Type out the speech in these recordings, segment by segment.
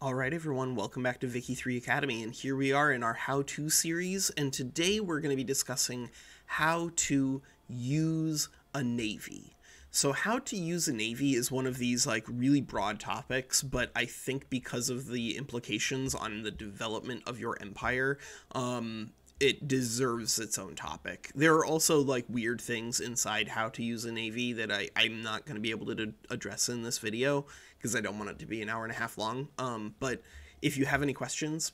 Alright everyone, welcome back to Vicky 3 Academy, and here we are in our how-to series, and today we're going to be discussing how to use a navy. So how to use a navy is one of these really broad topics, but I think because of the implications on the development of your empire, it deserves its own topic. There are also weird things inside how to use a navy that I'm not going to be able to address in this video because I don't want it to be an hour and a half long. But if you have any questions,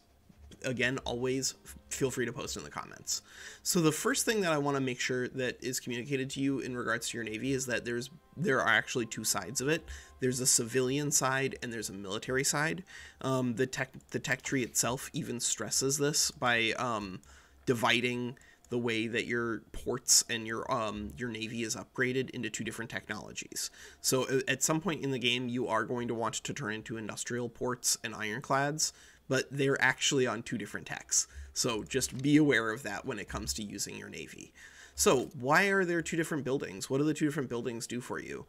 again, always feel free to post in the comments. So the first thing that I want to make sure that is communicated to you in regards to your navy is that there are actually two sides of it. There's a civilian side and there's a military side. The tech tree itself even stresses this by dividing the way that your ports and your navy is upgraded into two different technologies. So at some point in the game, you are going to want to turn into industrial ports and ironclads, but they're actually on two different techs. So just be aware of that when it comes to using your navy. So why are there two different buildings? What do the two different buildings do for you?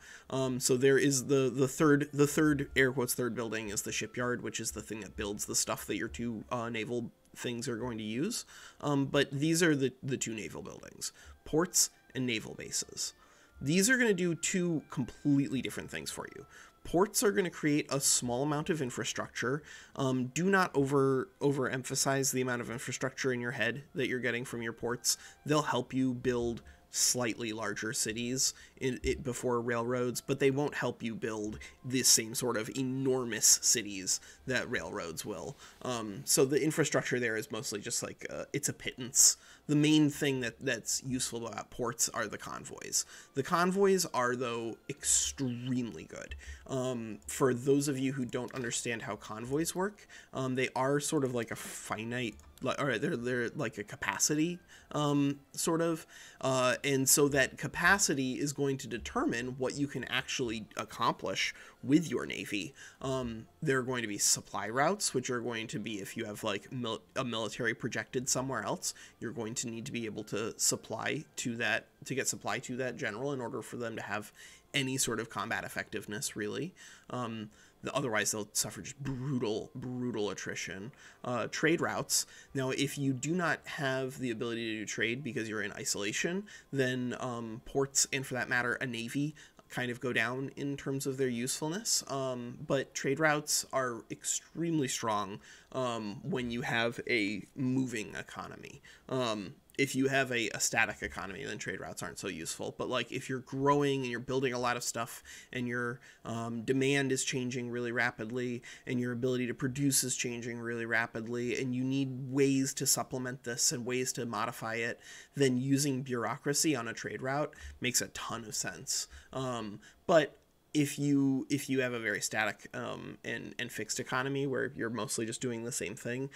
So there is the third air quotes third building is the shipyard, which is the thing that builds the stuff that your two naval things are going to use. But these are the two naval buildings, ports and naval bases. These are going to do two completely different things for you. Ports are going to create a small amount of infrastructure. Do not overemphasize the amount of infrastructure in your head that you're getting from your ports. They'll help you build slightly larger cities before railroads, but they won't help you build the same sort of enormous cities that railroads will. So the infrastructure there is mostly just it's a pittance. The main thing that's useful about ports are the convoys. The convoys are, though, extremely good. For those of you who don't understand how convoys work, they are sort of like a finite, or they're like a capacity, sort of, and so that capacity is going to determine what you can actually accomplish with your navy. There are going to be supply routes, which are going to be, if you have a military projected somewhere else, you're going to need to be able to get supply to that general in order for them to have any sort of combat effectiveness, really. Otherwise, they'll suffer just brutal attrition. Trade routes. Now, if you do not have the ability to do trade because you're in isolation, then ports, and for that matter, a navy, kind of go down in terms of their usefulness. But trade routes are extremely strong when you have a moving economy. If you have a static economy, then trade routes aren't so useful. But if you're growing and you're building a lot of stuff and your demand is changing really rapidly and your ability to produce is changing really rapidly and you need ways to supplement this and ways to modify it, then using bureaucracy on a trade route makes a ton of sense. But if you have a very static and fixed economy where you're mostly just doing the same thing,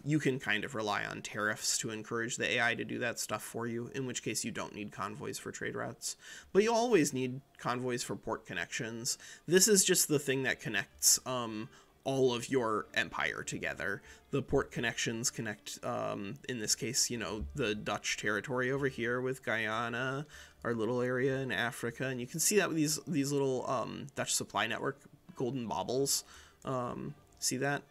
you can kind of rely on tariffs to encourage the AI to do that stuff for you, in which case you don't need convoys for trade routes. But you always need convoys for port connections. This is just the thing that connects all of your empire together. The port connections connect, in this case, the Dutch territory over here with Guyana, our little area in Africa, and you can see that with these little Dutch supply network golden baubles. See that?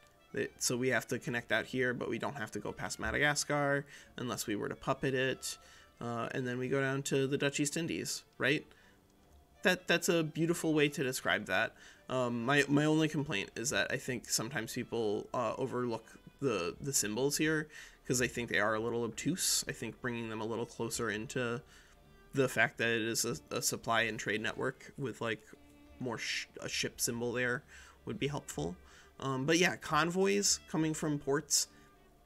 So we have to connect out here, but we don't have to go past Madagascar unless we were to puppet it, and then we go down to the Dutch East Indies, right? That's a beautiful way to describe that. My only complaint is that I think sometimes people overlook the symbols here because I think they are a little obtuse. I think bringing them a little closer into the fact that it is a supply and trade network with more a ship symbol there would be helpful. But yeah, convoys coming from ports,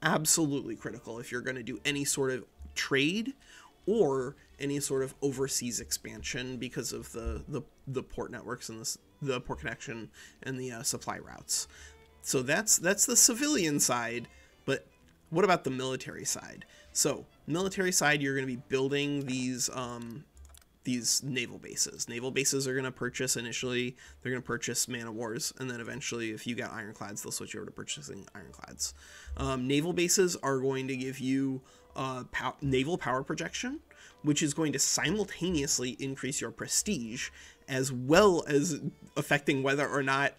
absolutely critical if you're going to do any sort of trade or any sort of overseas expansion because of the port networks and the port connection and the supply routes. So that's the civilian side, but what about the military side? So military side, you're going to be building these naval bases. Naval bases are going to purchase initially, they're going to purchase man-of-wars, and then eventually if you got ironclads, they'll switch over to purchasing ironclads. Naval bases are going to give you naval power projection. which is going to simultaneously increase your prestige, as well as affecting whether or not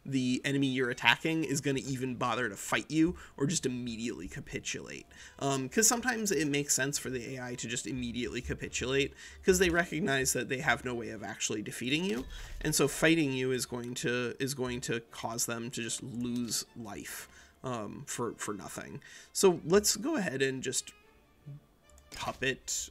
the enemy you're attacking is going to even bother to fight you or just immediately capitulate. Because sometimes it makes sense for the AI to just immediately capitulate because they recognize that they have no way of actually defeating you, and so fighting you is going to cause them to just lose life for nothing. So let's go ahead and just puppet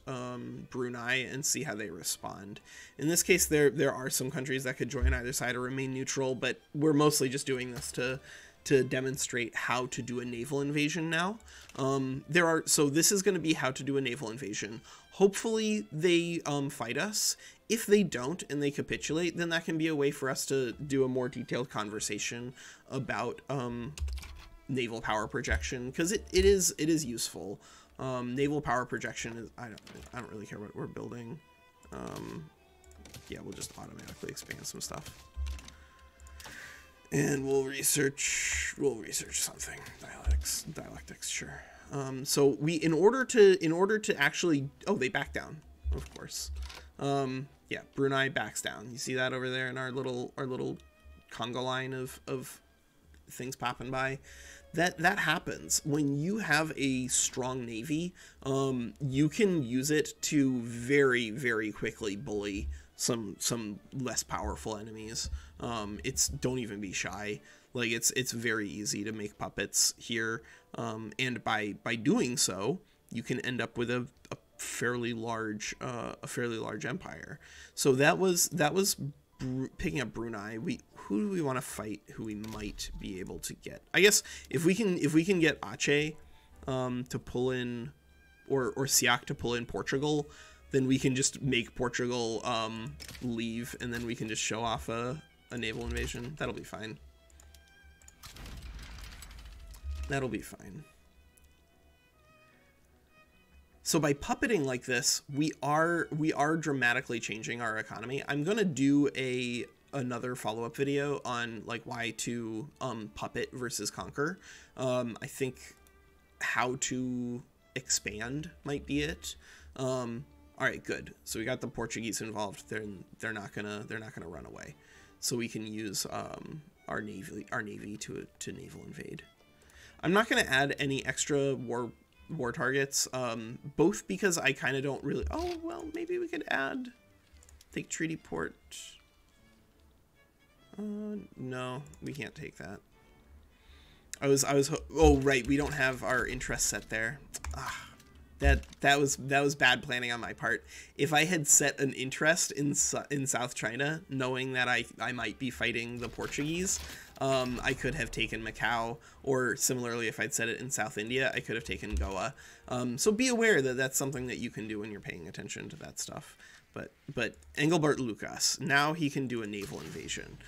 Brunei and see how they respond. In this case, there are some countries that could join either side or remain neutral, but we're mostly just doing this to demonstrate how to do a naval invasion now. So this is going to be how to do a naval invasion. Hopefully they fight us. If they don't and they capitulate, then that can be a way for us to do a more detailed conversation about naval power projection, because it is useful. Naval power projection is, I don't really care what we're building. Yeah, we'll just automatically expand some stuff, and we'll research something. Dialectics, sure. So in order to actually, oh, they back down, of course. Yeah, Brunei backs down. You see that over there in our little conga line of things popping by. That happens when you have a strong navy. You can use it to very, very quickly bully some less powerful enemies. Don't even be shy. Like it's very easy to make puppets here, and by doing so, you can end up with a fairly large empire. So that was picking up Brunei. Who do we want to fight? Who we might be able to get? I guess if we can get Aceh to pull in, or Siak to pull in Portugal, then we can just make Portugal leave, and then we can just show off a naval invasion. That'll be fine. That'll be fine. So by puppeting like this, we are dramatically changing our economy. I'm gonna do another follow-up video on like why to puppet versus conquer. I think how to expand might be it. All right, good. So we got the Portuguese involved. They're not gonna run away. So we can use our navy to naval invade. I'm not gonna add any extra war targets, both because I kind of don't really, oh well, maybe we could take treaty port. No, we can't take that. Oh right, we don't have our interest set there. That was bad planning on my part. If I had set an interest in South China, knowing that I might be fighting the Portuguese, I could have taken Macau, or similarly, if I'd set it in South India, I could have taken Goa. So be aware that that's something that you can do when you're paying attention to that stuff. But Engelbert Lucas, now he can do a naval invasion.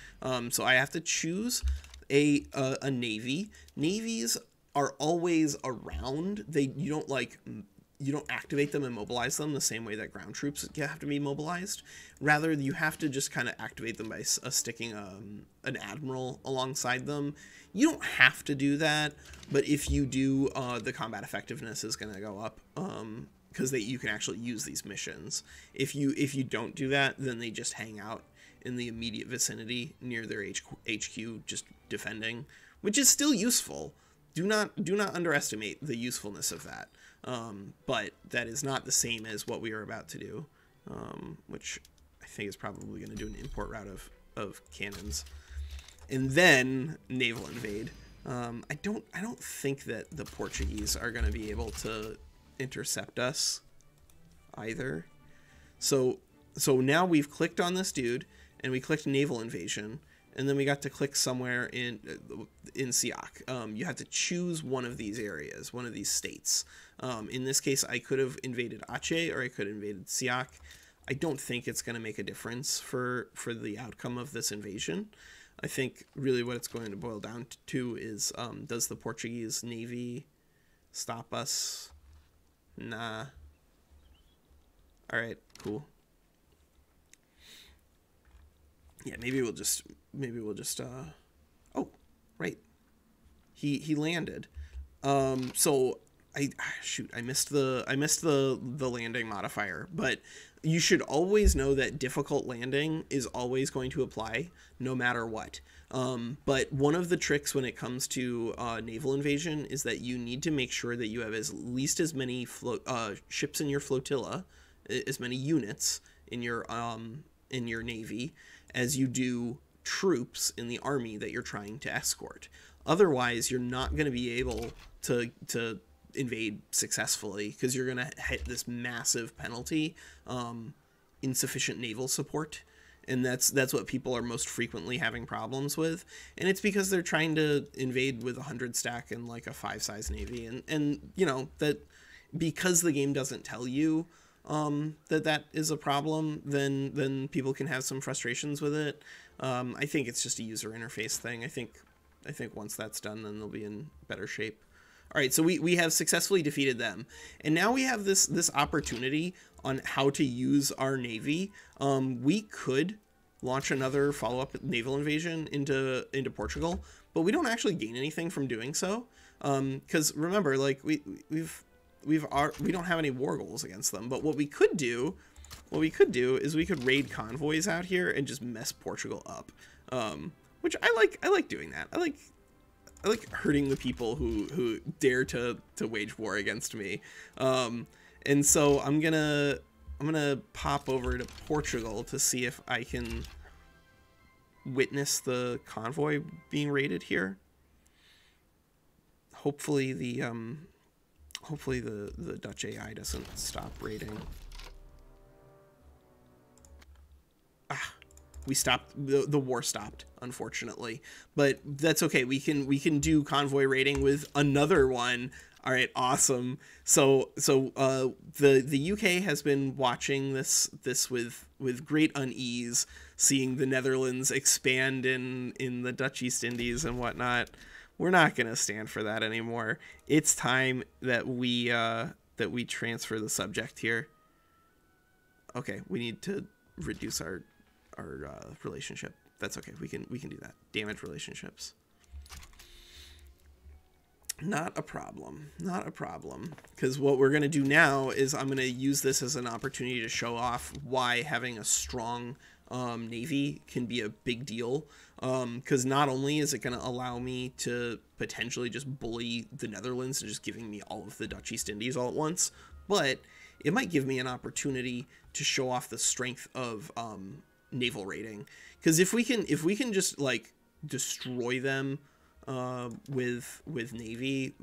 So I have to choose a navy. Navies are always around. You don't activate them and mobilize them the same way that ground troops have to be mobilized. Rather, you have to just kind of activate them by sticking an admiral alongside them. You don't have to do that, but if you do, the combat effectiveness is going to go up, because you can actually use these missions. If you don't do that, then they just hang out in the immediate vicinity near their HQ, just defending, which is still useful. Do not underestimate the usefulness of that. But that is not the same as what we are about to do, which I think is probably going to do an import route of cannons, and then naval invade. I don't think that the Portuguese are going to be able to intercept us either. So now we've clicked on this dude, and we clicked naval invasion. And then we got to click somewhere in Siak. You have to choose one of these areas, one of these states. In this case, I could have invaded Aceh, or I could have invaded Siak. I don't think it's going to make a difference for the outcome of this invasion. I think really what it's going to boil down to is, does the Portuguese Navy stop us? Nah. All right, cool. Yeah, maybe we'll just oh, right. He landed. So shoot, I missed the landing modifier, but you should always know that difficult landing is always going to apply no matter what. But one of the tricks when it comes to naval invasion is that you need to make sure that you have at least as many ships in your flotilla, as many units in your navy as you do troops in the army that you're trying to escort. Otherwise, you're not going to be able to invade successfully, because you're going to hit this massive penalty, insufficient naval support. And that's what people are most frequently having problems with, and it's because they're trying to invade with 100 stack and like a 5 size navy, and you know that because the game doesn't tell you that is a problem, then people can have some frustrations with it. I think it's just a user interface thing. I think once that's done, then they'll be in better shape. All right, so we have successfully defeated them, and now we have this opportunity on how to use our navy. We could launch another follow-up naval invasion into Portugal, but we don't actually gain anything from doing so, because remember, like we don't have any war goals against them. But what we could do is we could raid convoys out here and just mess Portugal up, which I like doing that. I like hurting the people who dare to wage war against me. And so I'm gonna pop over to Portugal to see if I can witness the convoy being raided here. Hopefully the Dutch AI doesn't stop raiding. We stopped, the war stopped, unfortunately, but that's okay. We can do convoy raiding with another one. All right, awesome. So the UK has been watching this with great unease, seeing the Netherlands expand in the Dutch East Indies and whatnot. We're not gonna stand for that anymore. It's time that we transfer the subject here. Okay, we need to reduce our relationship. That's okay. We can do that. Damage relationships. Not a problem. Not a problem. Because what we're going to do now is I'm going to use this as an opportunity to show off why having a strong navy can be a big deal. Because not only is it going to allow me to potentially just bully the Netherlands and just giving me all of the Dutch East Indies all at once, but it might give me an opportunity to show off the strength of naval raiding. Because if we can just like destroy them with navy,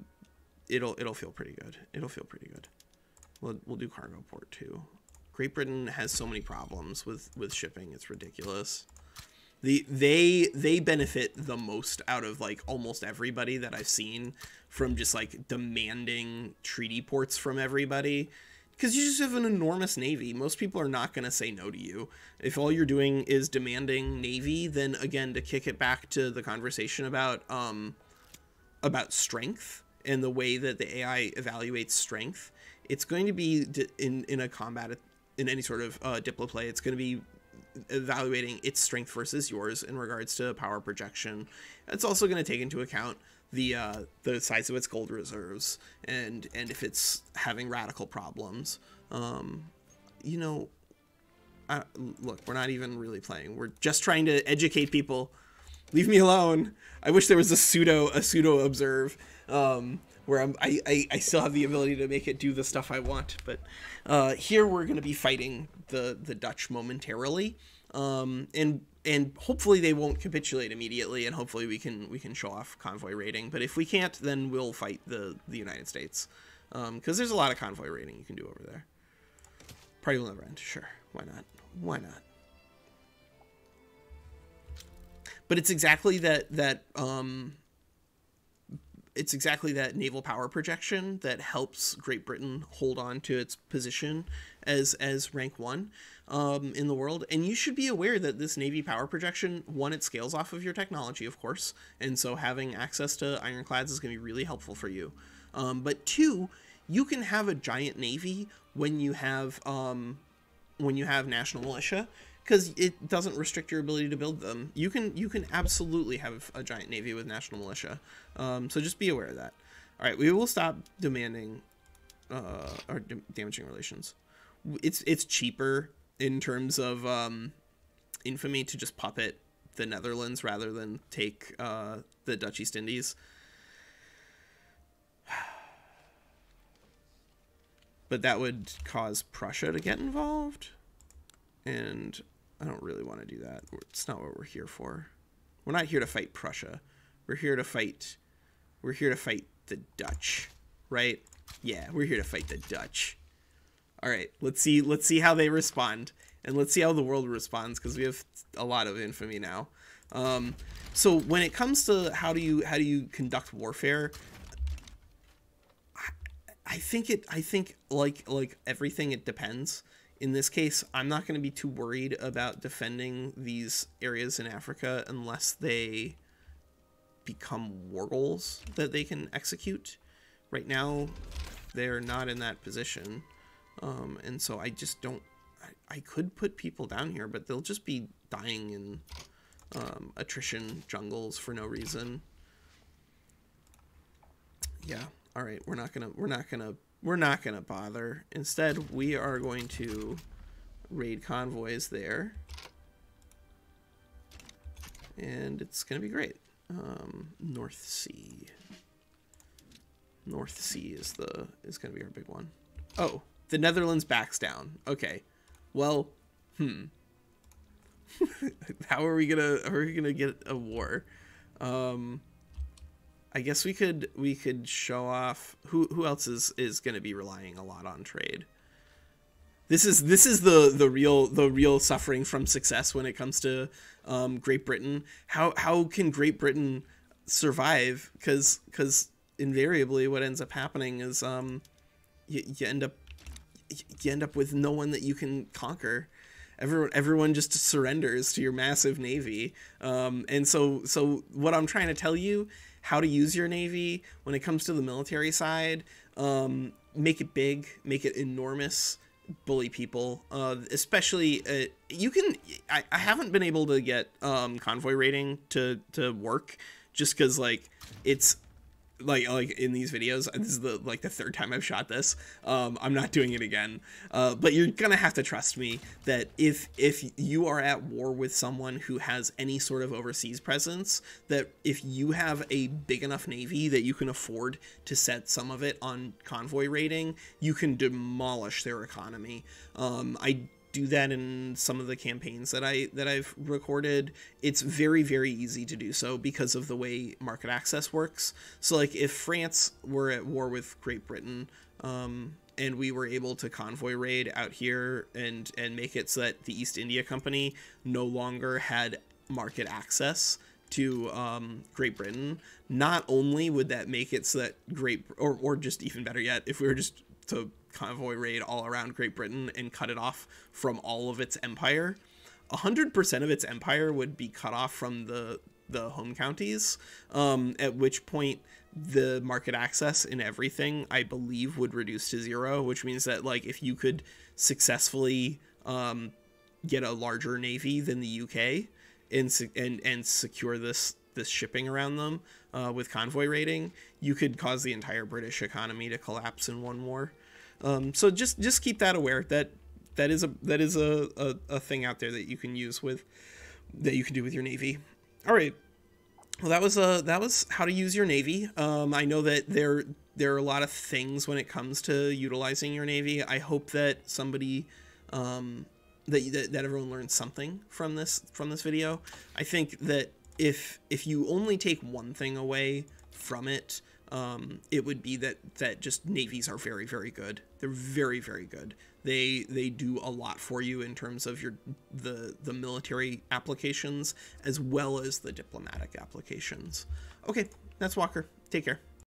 it'll feel pretty good. It'll feel pretty good. We'll do cargo port too. Great Britain has so many problems with shipping. It's ridiculous. They benefit the most out of like almost everybody that I've seen from just like demanding treaty ports from everybody. Because you just have an enormous navy. Most people are not going to say no to you. If all you're doing is demanding navy, then again, to kick it back to the conversation about strength and the way that the AI evaluates strength, it's going to be in a combat, in any sort of Diplo play, it's going to be evaluating its strength versus yours in regards to power projection. It's also going to take into account the size of its gold reserves and if it's having radical problems. You know, look, we're not even really playing. We're just trying to educate people. Leave me alone. I wish there was a pseudo observe where I still have the ability to make it do the stuff I want. But here we're going to be fighting the Dutch momentarily, and hopefully they won't capitulate immediately, and hopefully we can show off convoy raiding. But if we can't, then we'll fight the United States, because there's a lot of convoy raiding you can do over there. Party will never end. Sure, why not? Why not? But it's exactly that it's exactly that naval power projection that helps Great Britain hold on to its position as rank 1 in the world. And you should be aware that this navy power projection, one, it scales off of your technology, of course, and so having access to ironclads is going to be really helpful for you. But two, you can have a giant navy when you have national militia, because it doesn't restrict your ability to build them. You can absolutely have a giant navy with national militia. So just be aware of that. All right, we will stop demanding or damaging relations. It's cheaper in terms of infamy to just puppet the Netherlands rather than take the Dutch East Indies. But that would cause Prussia to get involved, and I don't really want to do that. It's not what we're here for. We're not here to fight Prussia. We're here to fight the Dutch, right? Yeah, we're here to fight the Dutch. All right, let's see how they respond, and let's see how the world responds, because we have a lot of infamy now. So when it comes to how do you conduct warfare, I think like everything, it depends. In this case, I'm not going to be too worried about defending these areas in Africa unless they become war goals that they can execute. Right now, they're not in that position. And so I just don't... I could put people down here, but they'll just be dying in attrition jungles for no reason. Yeah. All right, we're not gonna bother. Instead, we are going to raid convoys there, and it's gonna be great. North Sea is gonna be our big one. Oh, the Netherlands backs down. Okay, well, how are we gonna get a war? I guess we could show off who else is going to be relying a lot on trade. This is the real suffering from success when it comes to Great Britain. How can Great Britain survive? Because invariably what ends up happening is you end up with no one that you can conquer. Everyone just surrenders to your massive navy. And so what I'm trying to tell you, how to use your navy when it comes to the military side, make it big, make it enormous, bully people. Especially I haven't been able to get convoy raiding to work, just because like it's like in these videos, this is the third time I've shot this. I'm not doing it again, but you're gonna have to trust me that if you are at war with someone who has any sort of overseas presence, that if you have a big enough navy that you can afford to set some of it on convoy raiding, you can demolish their economy. I do that in some of the campaigns that I've recorded. It's very, very easy to do so because of the way market access works. So like if France were at war with Great Britain, and we were able to convoy raid out here and make it so that the East India Company no longer had market access to Great Britain, not only would that make it so that or just even better yet, if we were just to convoy raid all around Great Britain and cut it off from all of its empire, 100% of its empire would be cut off from the home counties, at which point the market access in everything, I believe, would reduce to 0, which means that like if you could successfully get a larger navy than the UK and secure this shipping around them with convoy raiding, you could cause the entire British economy to collapse in one war. So just keep that aware that is a thing out there that you can use that you can do with your navy. All right. Well, that was how to use your navy. I know that there are a lot of things when it comes to utilizing your navy. I hope that somebody that everyone learned something from this video. I think that if you only take one thing away from it, it would be that just navies are very, very good. They're very, very good. They do a lot for you in terms of the military applications as well as the diplomatic applications. Okay, that's Walker. Take care.